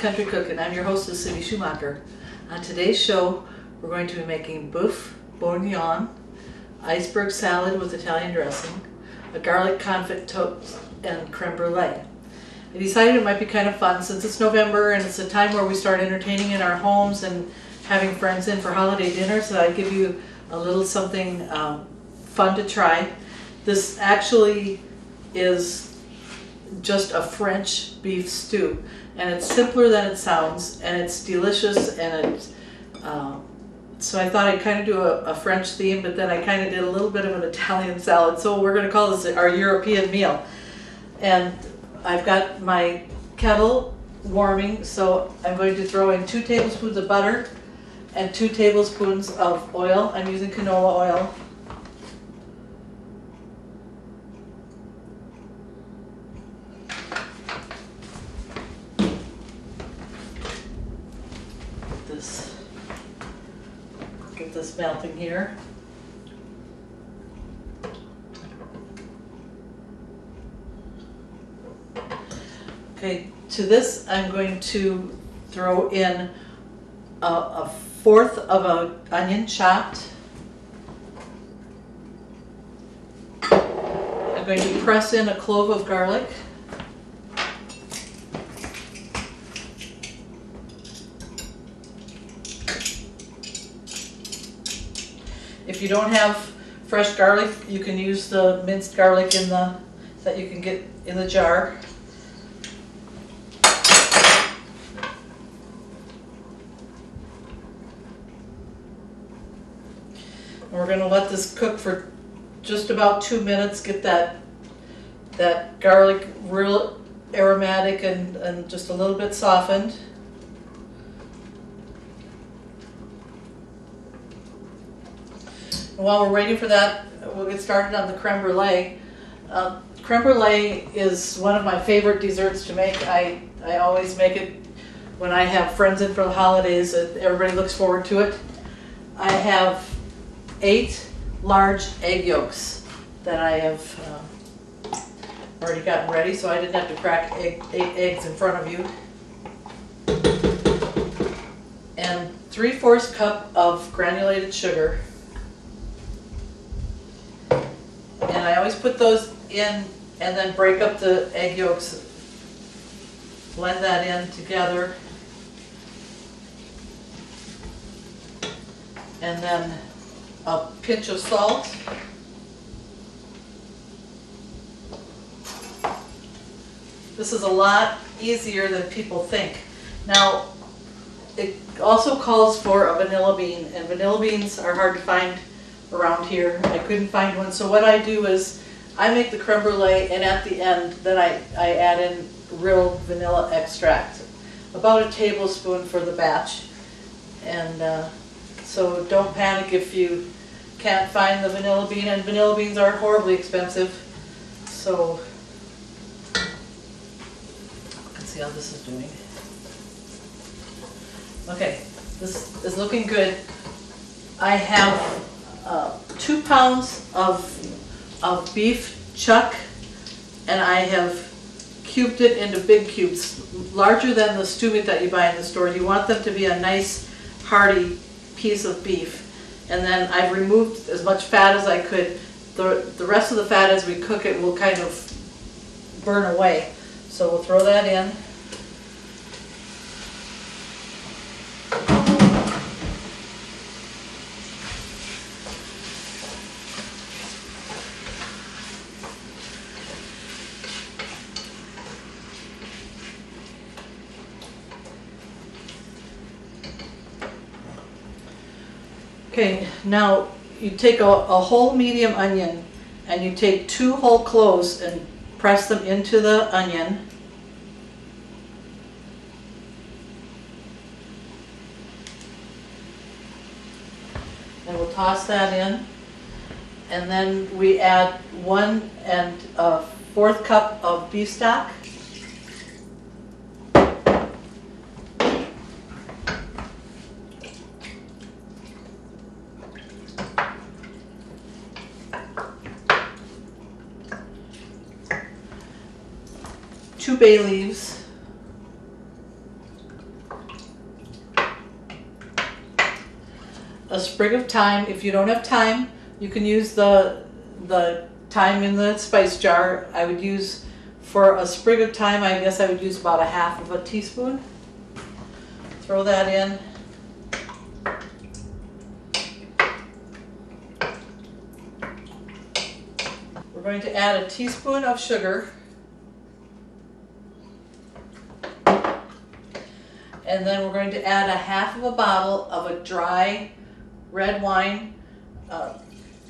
Country Cookin. I'm your hostess, Cindy Schumacher. On today's show, we're going to be making boeuf bourguignon, iceberg salad with Italian dressing, a garlic confit toast, and creme brulee. I decided it might be kind of fun since it's November and it's a time where we start entertaining in our homes and having friends in for holiday dinners, so I'd give you a little something fun to try. This actually is just a French beef stew, and it's simpler than it sounds, and it's delicious, and it's so I thought I'd kind of do a French theme, but then I kind of did a little bit of an Italian salad, so we're going to call this our European meal. And I've got my kettle warming, so I'm going to throw in 2 tablespoons of butter and 2 tablespoons of oil. I'm using canola oil. Get this melting here. Okay, to this I'm going to throw in a 1/4 of an onion chopped. I'm going to press in a clove of garlic. If you don't have fresh garlic, you can use the minced garlic that you can get in the jar. And we're going to let this cook for just about 2 minutes, get that garlic real aromatic and just a little bit softened. While we're waiting for that, we'll get started on the creme brulee. Creme brulee is one of my favorite desserts to make. I always make it when I have friends in for the holidays. Everybody looks forward to it. I have 8 large egg yolks that I have already gotten ready, so I didn't have to crack 8 eggs in front of you. And 3/4 cup of granulated sugar. And I always put those in and then break up the egg yolks, blend that in together, and then a pinch of salt. This is a lot easier than people think. Now, it also calls for a vanilla bean, and vanilla beans are hard to find around here. I couldn't find one, so what I do is I make the creme brulee, and at the end then I add in real vanilla extract, about a tablespoon for the batch. And so don't panic if you can't find the vanilla bean, and vanilla beans aren't horribly expensive. So let's see how this is doing. Okay, this is looking good. I have 2 pounds of beef chuck, and I have cubed it into big cubes, larger than the stew meat that you buy in the store. You want them to be a nice, hearty piece of beef. And then I've removed as much fat as I could. The rest of the fat, as we cook it, will kind of burn away. So we'll throw that in. Okay, now you take a whole medium onion and you take 2 whole cloves and press them into the onion. And we'll toss that in. And then we add 1 1/4 cup of beef stock. Two bay leaves, a sprig of thyme. If you don't have thyme, you can use the thyme in the spice jar. I would use, for a sprig of thyme, I guess I would use about 1/2 teaspoon. Throw that in. We're going to add a teaspoon of sugar. And then we're going to add 1/2 bottle of a dry red wine,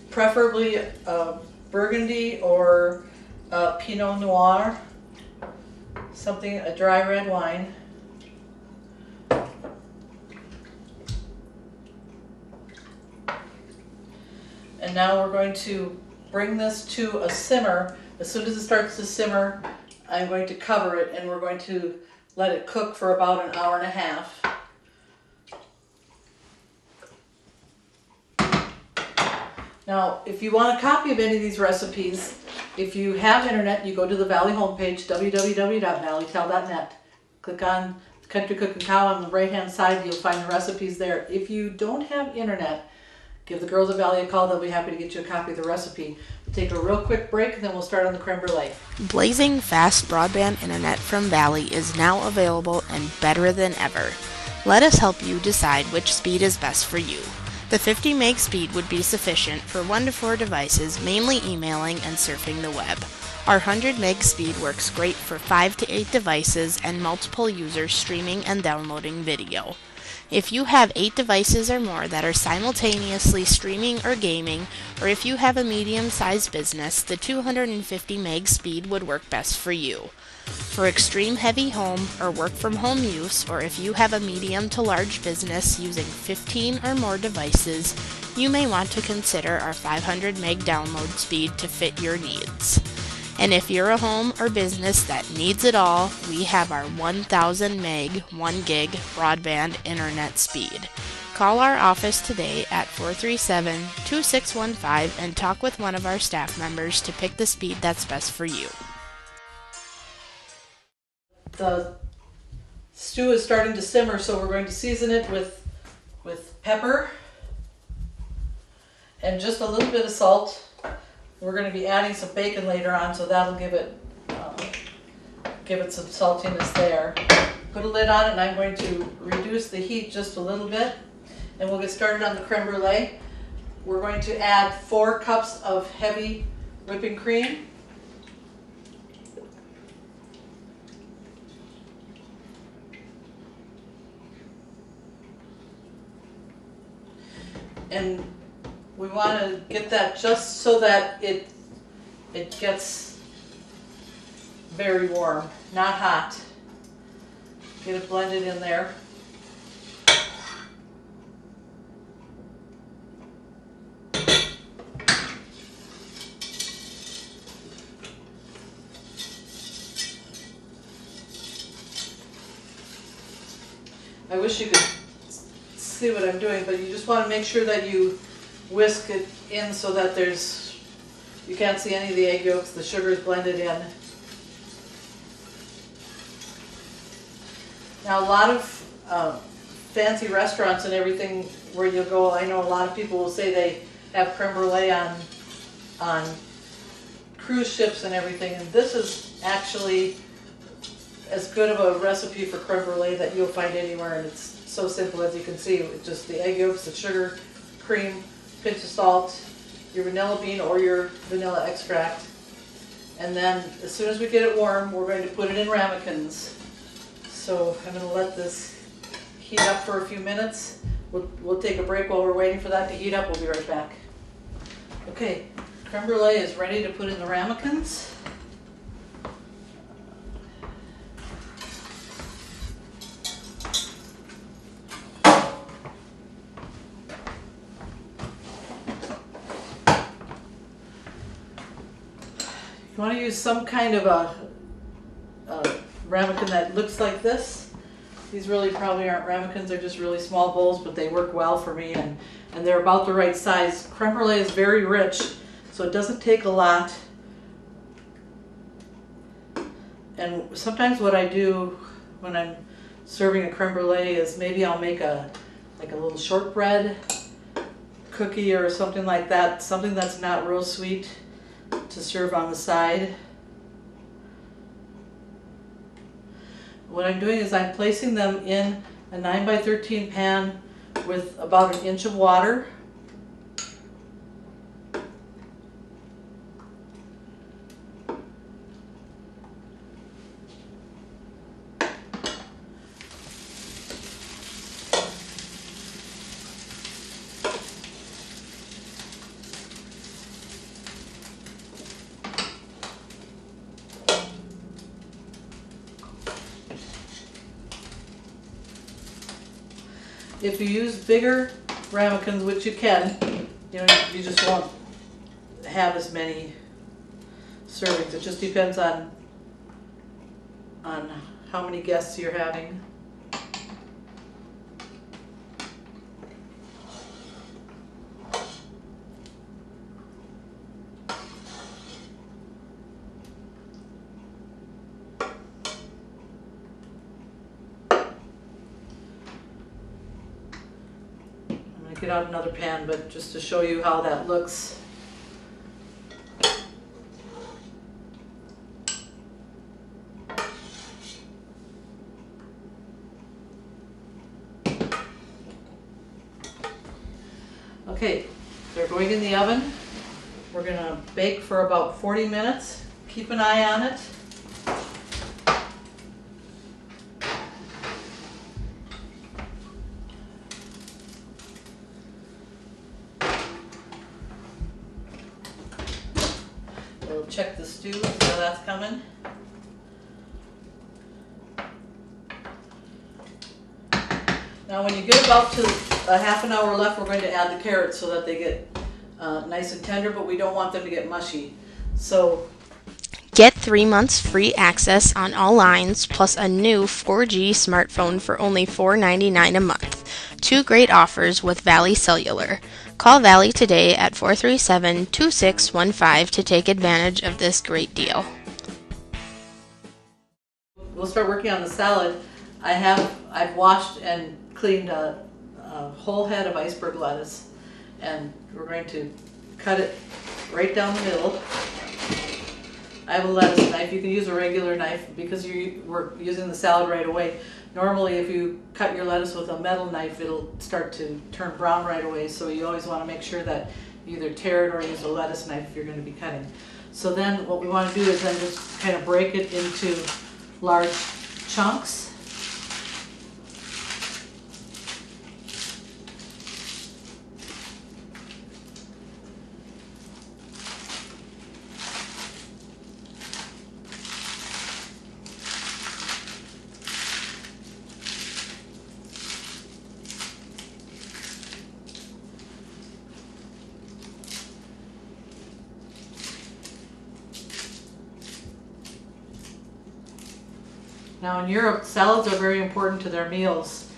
preferably Burgundy or Pinot Noir, a dry red wine. And now we're going to bring this to a simmer. As soon as it starts to simmer, I'm going to cover it, and we're going to let it cook for about 1.5 hours. Now, if you want a copy of any of these recipes, if you have internet, you go to the Valley homepage, www.valleytel.net. Click on Country Cookin' Cow on the right-hand side. You'll find the recipes there. If you don't have internet, give the girls at Valley a call. They'll be happy to get you a copy of the recipe. We'll take a real quick break, and then we'll start on the creme brulee. Blazing fast broadband internet from Valley is now available and better than ever. Let us help you decide which speed is best for you. The 50 meg speed would be sufficient for 1 to 4 devices, mainly emailing and surfing the web. Our 100 meg speed works great for 5 to 8 devices and multiple users streaming and downloading video. If you have 8 devices or more that are simultaneously streaming or gaming, or if you have a medium-sized business, the 250 meg speed would work best for you. For extreme heavy home or work from home use, or if you have a medium to large business using 15 or more devices, you may want to consider our 500 meg download speed to fit your needs. And if you're a home or business that needs it all, we have our 1000 meg 1 gig broadband internet speed. Call our office today at 437-2615 and talk with one of our staff members to pick the speed that's best for you. The stew is starting to simmer, so we're going to season it with pepper and just a little bit of salt. We're going to be adding some bacon later on, so that'll give it some saltiness there. Put a lid on it, and I'm going to reduce the heat just a little bit, and we'll get started on the creme brulee. We're going to add 4 cups of heavy whipping cream. And we want to get that just so that it gets very warm, not hot. Get it blended in there. I wish you could see what I'm doing, but you just want to make sure that you whisk it in so that you can't see any of the egg yolks, the sugar is blended in. Now a lot of fancy restaurants and everything where you go, I know a lot of people will say they have creme brulee on cruise ships and everything, and this is actually as good of a recipe for creme brulee that you'll find anywhere, and it's so simple. As you can see, it's just the egg yolks, the sugar, cream, pinch of salt, your vanilla bean or your vanilla extract, and then as soon as we get it warm, we're going to put it in ramekins. So I'm going to let this heat up for a few minutes. We'll take a break while we're waiting for that to heat up. We'll be right back. Okay, creme brulee is ready to put in the ramekins. You want to use some kind of a ramekin that looks like this. These really probably aren't ramekins, they're just really small bowls, but they work well for me, and they're about the right size. Creme brulee is very rich, so it doesn't take a lot. And sometimes what I do when I'm serving a creme brulee is maybe I'll make like a little shortbread cookie or something like that, something that's not real sweet to serve on the side. What I'm doing is I'm placing them in a 9 by 13 pan with about 1 inch of water. If you use bigger ramekins, which you can, you know, you just won't have as many servings. It just depends on how many guests you're having. Get out another pan, but just to show you how that looks. Okay, they're going in the oven. We're going to bake for about 40 minutes. Keep an eye on it. We'll check the stew, so that's coming. Now when you get about to a half an hour left, we're going to add the carrots so that they get nice and tender, but we don't want them to get mushy. So Get 3 months free access on all lines, plus a new 4G smartphone for only $4.99 a month. 2 great offers with Valley Cellular. Call Valley today at 437-2615 to take advantage of this great deal. we'll start working on the salad. I've washed and cleaned a whole head of iceberg lettuce, and we're going to cut it right down the middle. I have a lettuce knife. You can use a regular knife because we're using the salad right away. Normally if you cut your lettuce with a metal knife, it'll start to turn brown right away, so you always want to make sure that you either tear it or use a lettuce knife if you're going to be cutting. So then what we want to do is then just kind of break it into large chunks. Now in Europe, salads are very important to their meals,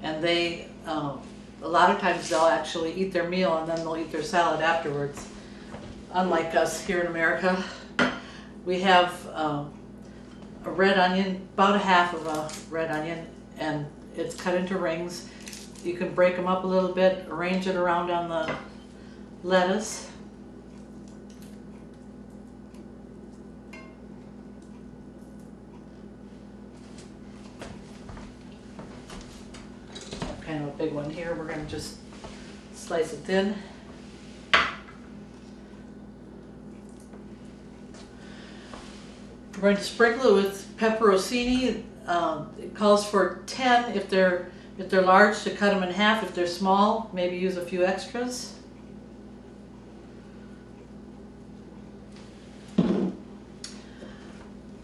and they, a lot of times they'll actually eat their meal and then they'll eat their salad afterwards. Unlike us here in America, we have a red onion, about a half of a red onion, and it's cut into rings. You can break them up a little bit, arrange it around on the lettuce. Kind of a big one here. We're going to just slice it thin. We're going to sprinkle it with pepperoncini. It calls for 10 if they're large, to cut them in half. If they're small, maybe use a few extras.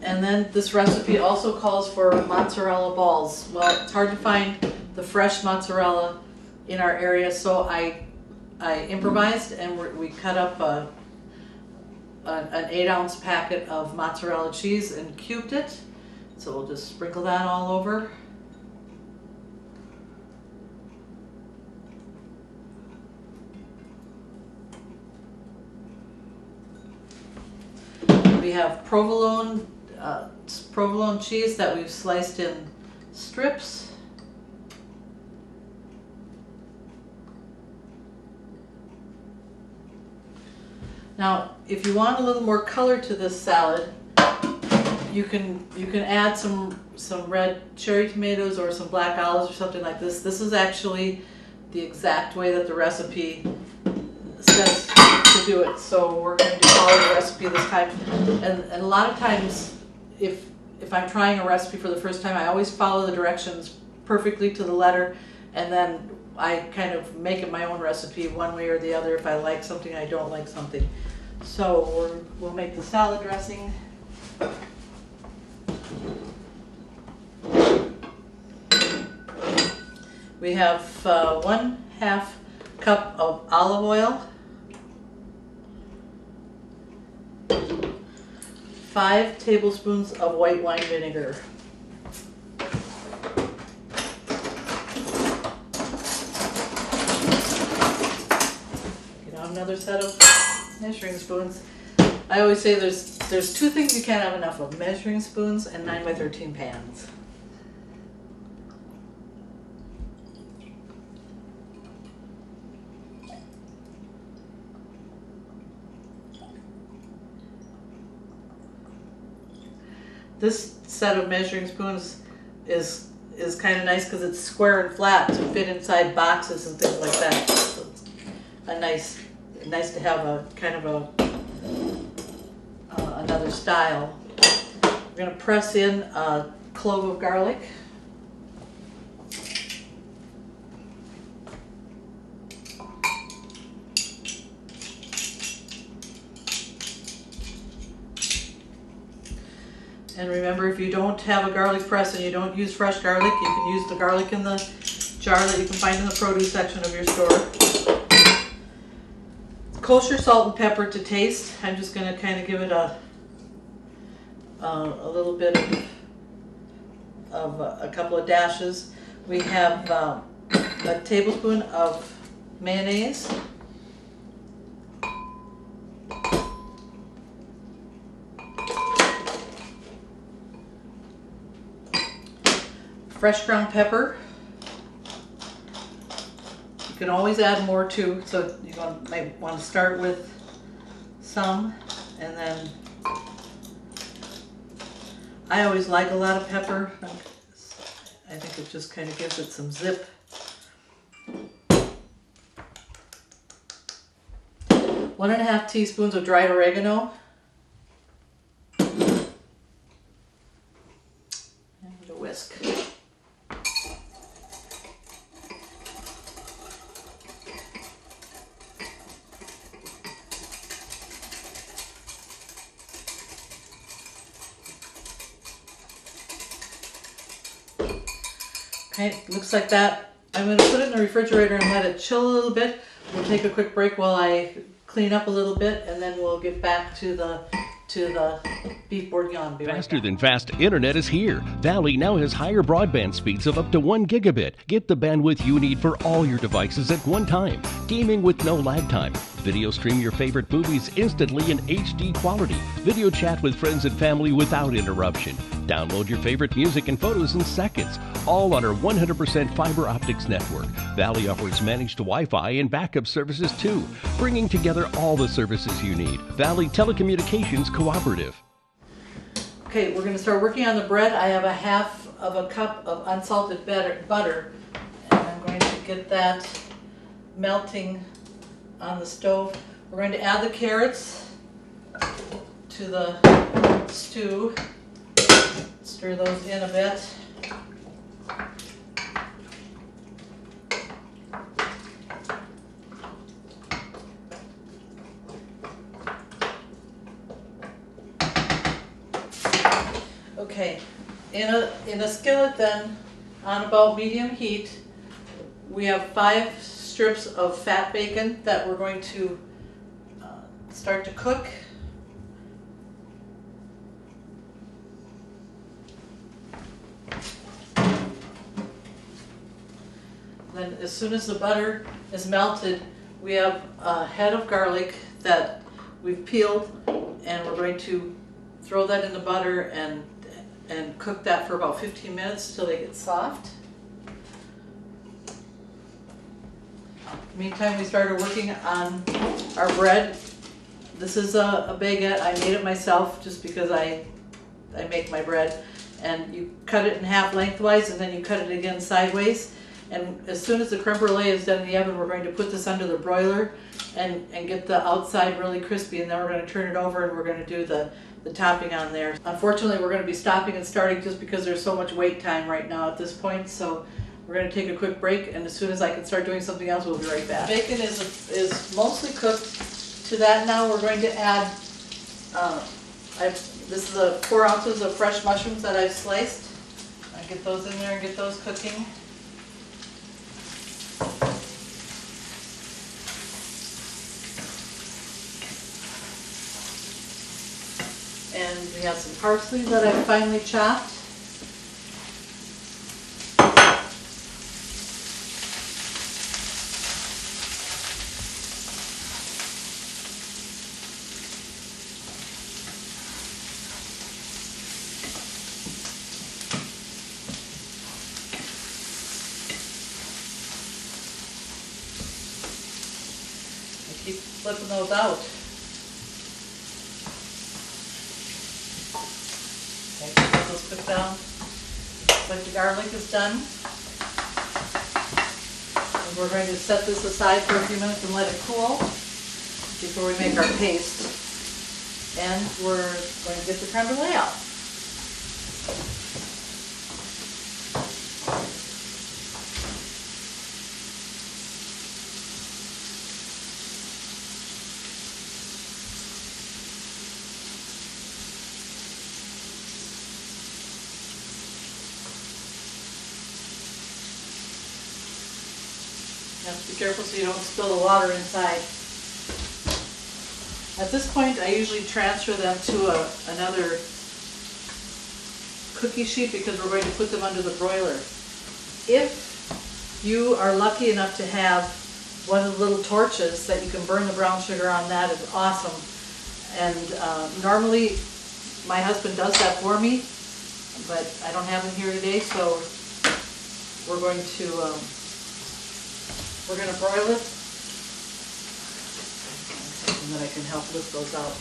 And then this recipe also calls for mozzarella balls. Well, it's hard to find the fresh mozzarella in our area, so I improvised, and we cut up an 8-ounce packet of mozzarella cheese and cubed it. So we'll just sprinkle that all over. We have provolone cheese that we've sliced in strips. Now, if you want a little more color to this salad, you can add some red cherry tomatoes or some black olives or something like this. This is actually the exact way that the recipe says to do it. So we're going to follow the recipe this time. And a lot of times, if I'm trying a recipe for the first time, I always follow the directions perfectly to the letter, and then I kind of make it my own recipe one way or the other if I like something, I don't like something. So we'll make the salad dressing. We have 1/2 cup of olive oil, 5 tablespoons of white wine vinegar, another set of measuring spoons. I always say there's 2 things you can't have enough of: measuring spoons and 9x13 pans. This set of measuring spoons is kind of nice because it's square and flat to fit inside boxes and things like that. So it's a nice to have a kind of another style. We're going to press in a clove of garlic. And remember, if you don't have a garlic press and you don't use fresh garlic, you can use the garlic in the jar that you can find in the produce section of your store. Kosher salt and pepper to taste. I'm just going to kind of give it a little bit of a couple of dashes. We have a tablespoon of mayonnaise, fresh ground pepper. You can always add more too, so you might want to start with some, and then I always like a lot of pepper. I think it just kind of gives it some zip. 1½ teaspoons of dried oregano. And a whisk. Okay, looks like that. I'm going to put it in the refrigerator and let it chill a little bit. We'll take a quick break while I clean up a little bit, and then we'll get back to the beef bourguignon. Faster than fast internet is here. Valley now has higher broadband speeds of up to 1 gigabit. Get the bandwidth you need for all your devices at one time. Gaming with no lag time. Video stream your favorite movies instantly in HD quality. Video chat with friends and family without interruption. Download your favorite music and photos in seconds. All on our 100% fiber optics network. Valley offers managed Wi-Fi and backup services too, bringing together all the services you need. Valley Telecommunications Cooperative. Okay, we're going to start working on the bread. I have 1/2 cup of unsalted butter, and I'm going to get that melting on the stove. We're going to add the carrots to the stew. Stir those in a bit. Okay, in a skillet then, on about medium heat, we have 5 strips of fat bacon that we're going to start to cook. Then as soon as the butter is melted, we have a head of garlic that we've peeled, and we're going to throw that in the butter and cook that for about 15 minutes till they get soft. Meantime, we started working on our bread. this is a baguette. I made it myself just because I make my bread. And you cut it in half lengthwise, and then you cut it again sideways. And as soon as the creme brulee is done in the oven, we're going to put this under the broiler and get the outside really crispy, and then we're going to turn it over and we're going to do the topping on there. Unfortunately, we're going to be stopping and starting just because there's so much wait time right now at this point, so we're going to take a quick break, and as soon as I can start doing something else, we'll be right back. Bacon is mostly cooked. To that now we're going to add, this is 4 ounces of fresh mushrooms that I've sliced. I get those in there and get those cooking. And we have some parsley that I've finely chopped. I keep flipping those out. Those cook down. Like the garlic is done. And we're going to set this aside for a few minutes and let it cool before we make our paste. And we're going to get the creme brulee out. You have to be careful so you don't spill the water inside. At this point, I usually transfer them to another cookie sheet because we're going to put them under the broiler. If you are lucky enough to have one of the little torches that you can burn the brown sugar on, that is awesome. And normally my husband does that for me, but I don't have him here today, so we're going to broil it. Something that I can help lift those out.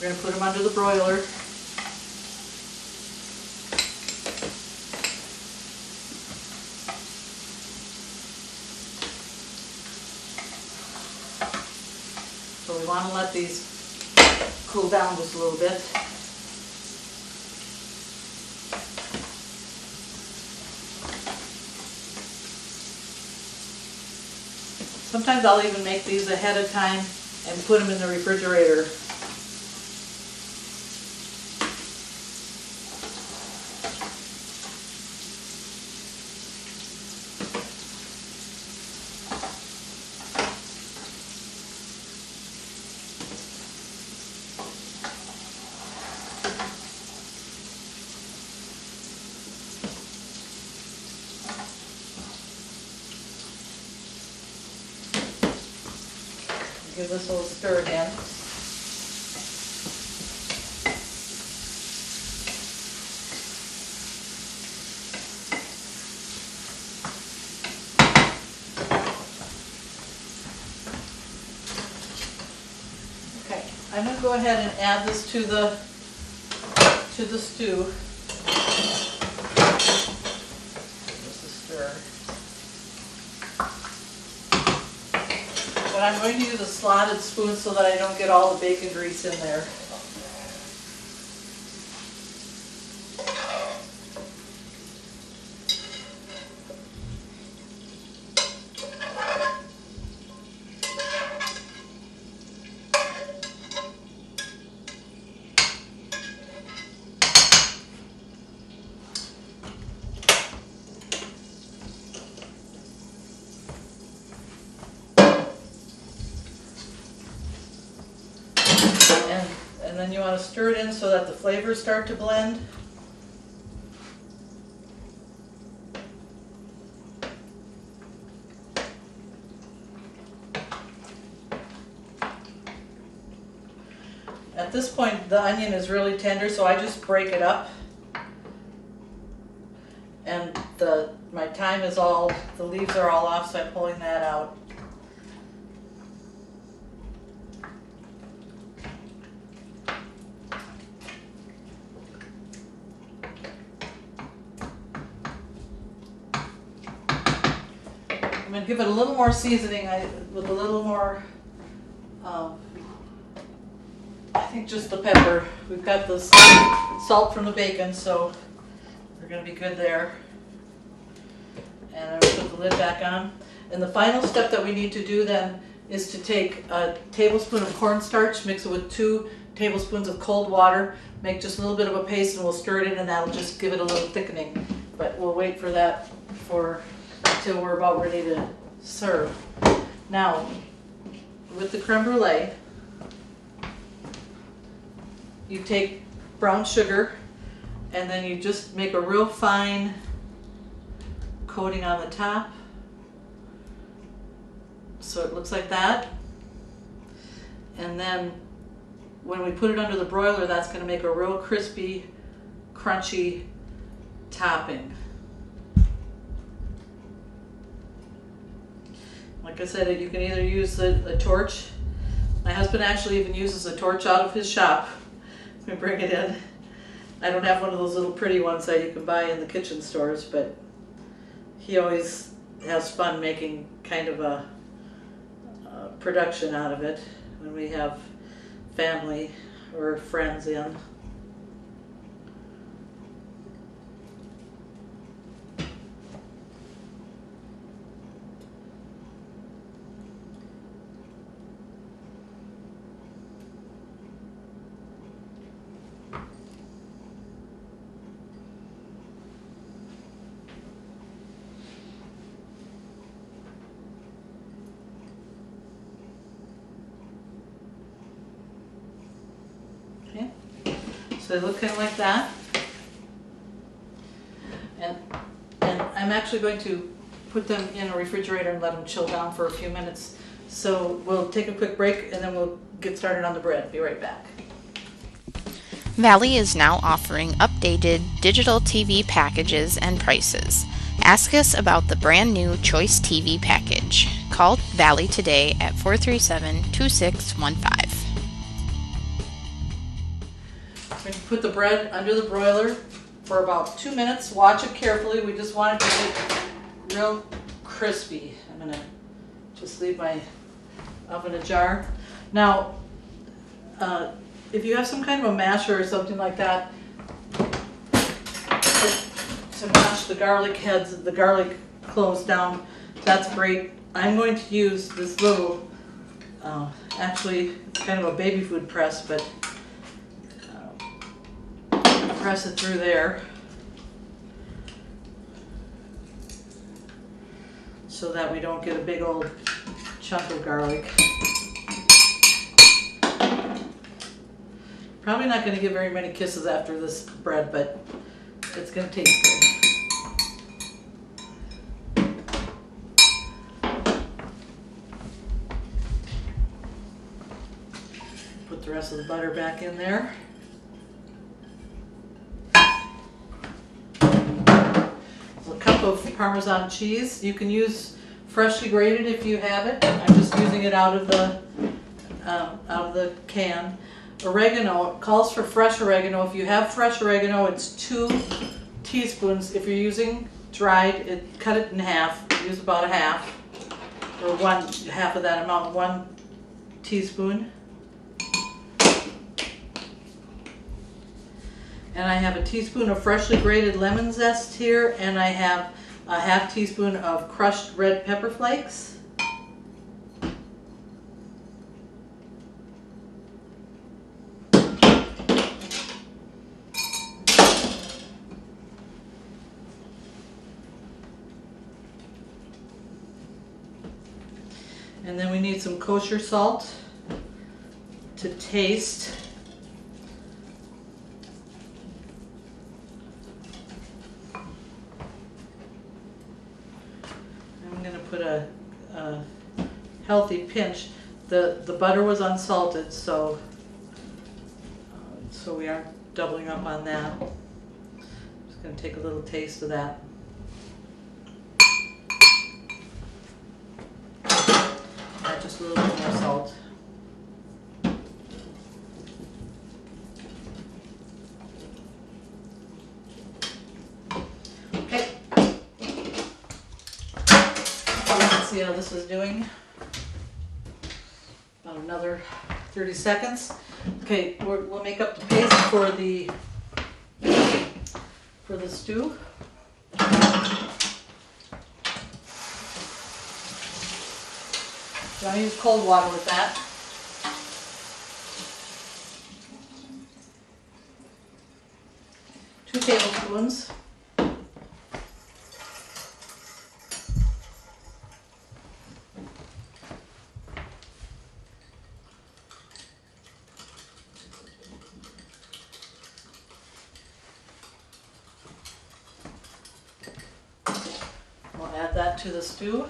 We're going to put them under the broiler. So we want to let these cool down just a little bit. Sometimes I'll even make these ahead of time and put them in the refrigerator. Give this a little stir again. Okay, I'm going to go ahead and add this to the stew. Just a stir. But I'm going to use a slotted spoon so that I don't get all the bacon grease in there. And then you want to stir it in so that the flavors start to blend. At this point, the onion is really tender, so I just break it up. And my thyme is all, the leaves are all off, so I'm pulling that out. I'm going to give it a little more seasoning with a little more, I think just the pepper. We've got the salt from the bacon, so we're going to be good there. And I'm going to put the lid back on. And the final step that we need to do then is to take a tablespoon of cornstarch, mix it with 2 tablespoons of cold water, make just a little bit of a paste, and we'll stir it in, and that'll just give it a little thickening. But we'll wait for that until we're about ready to serve. Now, with the creme brulee, you take brown sugar and then you just make a real fine coating on the top. So it looks like that. And then when we put it under the broiler, that's going to make a real crispy, crunchy topping. Like I said, you can either use a torch. My husband actually even uses a torch out of his shop. We bring it in. I don't have one of those little pretty ones that you can buy in the kitchen stores, but he always has fun making kind of a production out of it when we have family or friends in. Okay, so they look kind of like that. And I'm actually going to put them in a refrigerator and let them chill down for a few minutes. So we'll take a quick break and then we'll get started on the bread. Be right back. Valley is now offering updated digital TV packages and prices. Ask us about the brand new Choice TV package. Call Valley today at 437-2615. When you put the bread under the broiler for about 2 minutes, watch it carefully. We just want it to get real crispy. I'm going to just leave my oven ajar. Now, if you have some kind of a masher or something like that to mash the garlic heads, the garlic cloves down, that's great. I'm going to use this little, actually it's kind of a baby food press, but press it through there so that we don't get a big old chunk of garlic. Probably not going to give very many kisses after this bread, but it's going to taste good. Put the rest of the butter back in there. A cup of Parmesan cheese. You can use freshly grated if you have it. I'm just using it out of the can. Oregano, it calls for fresh oregano. If you have fresh oregano, it's 2 teaspoons. If you're using dried, cut it in half. Use about a half, or half of that amount, 1 teaspoon. And I have a teaspoon of freshly grated lemon zest here, and I have a half teaspoon of crushed red pepper flakes. And then we need some kosher salt to taste. I'm going to put a healthy pinch. The butter was unsalted, so we aren't doubling up on that. Just going to take a little taste of that. Just a little bit more salt. Okay. see how this is doing. About another 30 seconds. Okay, we'll make up the paste for the stew. So I use cold water with that. Two tablespoons. We'll add that to the stew.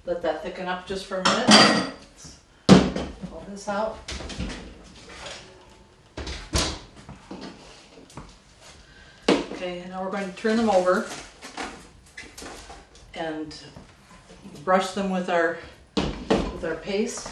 Let that thicken up just for a minute. Let's pull this out. Okay, now we're going to turn them over and brush them with our paste.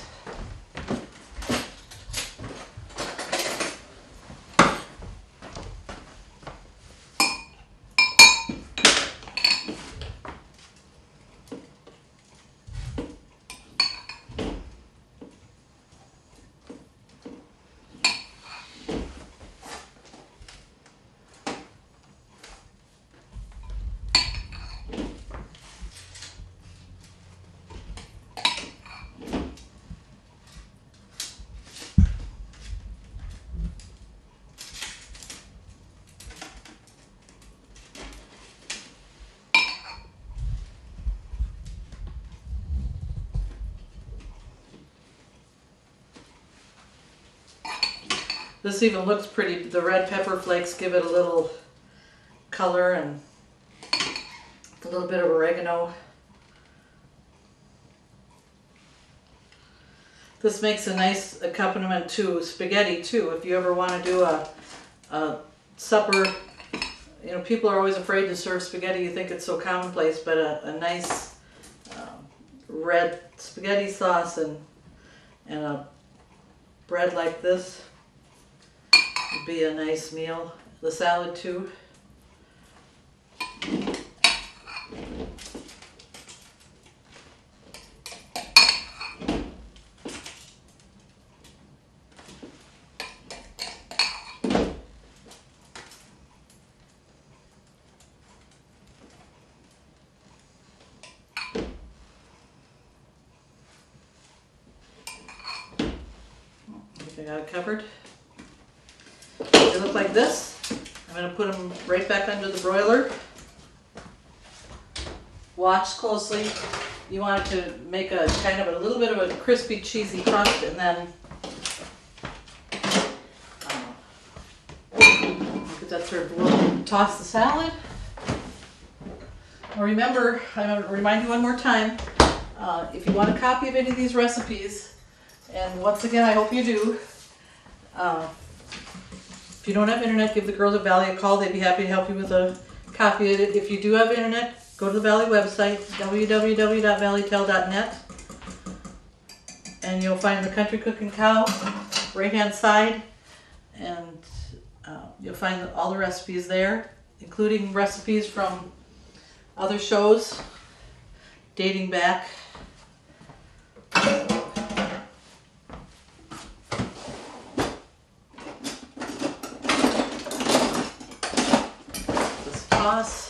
This even looks pretty. The red pepper flakes give it a little color and a little bit of oregano. This makes a nice accompaniment to spaghetti too. If you ever want to do a supper, you know, people are always afraid to serve spaghetti. You think it's so commonplace, but a nice red spaghetti sauce and a bread like this would be a nice meal. The salad too. I got it covered. They look like this. I'm going to put them right back under the broiler. Watch closely. You want it to make a kind of a little bit of a crispy, cheesy crust, and then get that served. We'll toss the salad. Now remember, I'm going to remind you one more time, if you want a copy of any of these recipes, and once again, I hope you do. If you don't have internet, give the girls at Valley a call. They'd be happy to help you with a copy of it. If you do have internet, go to the Valley website, www.valleytel.net, and you'll find the Country Cookin' Cow right-hand side, and you'll find all the recipes there, including recipes from other shows dating back. Toss.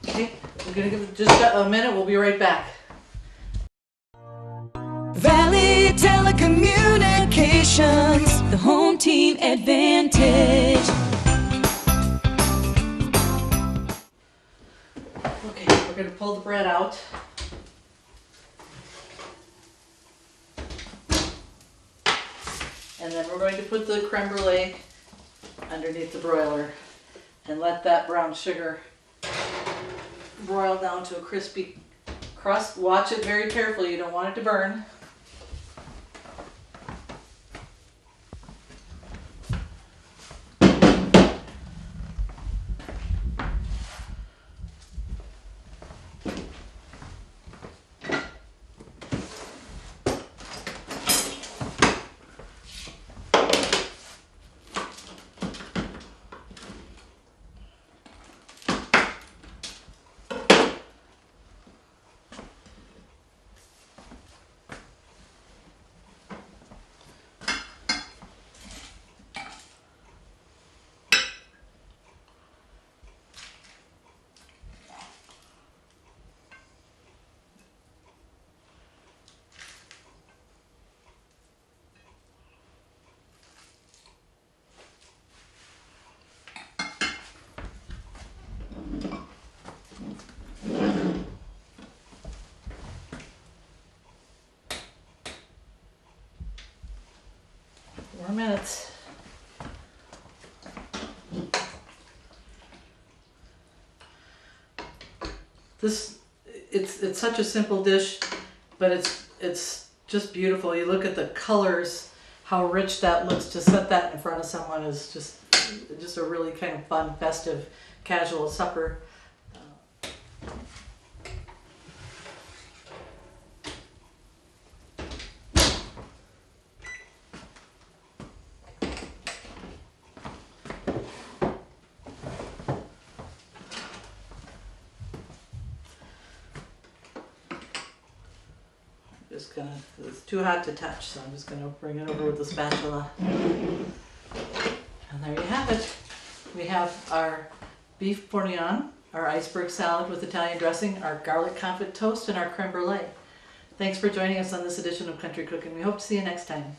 Okay, we're gonna give it just a minute. We'll be right back. Valley Telecommunications, the home team advantage. Okay, we're going to pull the bread out. And then we're going to put the creme brulee underneath the broiler and let that brown sugar broil down to a crispy crust. Watch it very carefully, you don't want it to burn. More minutes. It's such a simple dish, but it's just beautiful. You look at the colors, how rich that looks. To set that in front of someone is just a really kind of fun, festive, casual supper. Just gonna, it's too hot to touch, so I'm just gonna bring it over with the spatula. And there you have it. We have our beef bourguignon, our iceberg salad with Italian dressing, our garlic confit toast, and our creme brulee. Thanks for joining us on this edition of Country Cookin'. We hope to see you next time.